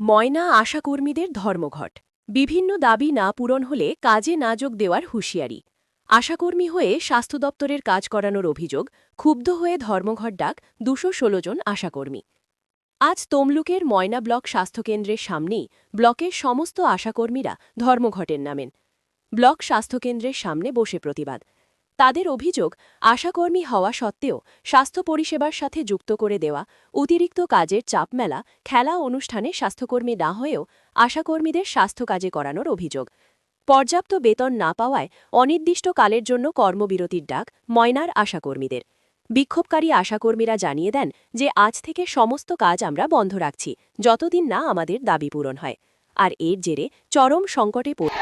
ময়না আশাকর্মীদের ধর্মঘট। বিভিন্ন দাবি না পূরণ হলে কাজে না যোগ দেওয়ার হুঁশিয়ারি। আশাকর্মী হয়ে স্বাস্থ্য দপ্তরের কাজ করানোর অভিযোগ, ক্ষুব্ধ হয়ে ধর্মঘট ডাক ২১৬ জন আশাকর্মী। আজ তমলুকের ময়না ব্লক স্বাস্থ্যকেন্দ্রের সামনেই ব্লকের সমস্ত আশাকর্মীরা ধর্মঘটের নামেন। ব্লক স্বাস্থ্যকেন্দ্রের সামনে বসে প্রতিবাদ। তাদের অভিযোগ, আশাকর্মী হওয়া সত্ত্বেও স্বাস্থ্য পরিষেবার সাথে যুক্ত করে দেওয়া, অতিরিক্ত কাজের চাপ মেলা, খেলা অনুষ্ঠানে স্বাস্থ্যকর্মী না হয়েও আশাকর্মীদের স্বাস্থ্য কাজে করানোর অভিযোগ। পর্যাপ্ত বেতন না পাওয়ায় অনির্দিষ্টকালের জন্য কর্মবিরতির ডাক ময়নার আশাকর্মীদের। বিক্ষোভকারী আশাকর্মীরা জানিয়ে দেন যে আজ থেকে সমস্ত কাজ আমরা বন্ধ রাখছি, যতদিন না আমাদের দাবি পূরণ হয়। আর এর জেরে চরম সংকটে পড়ে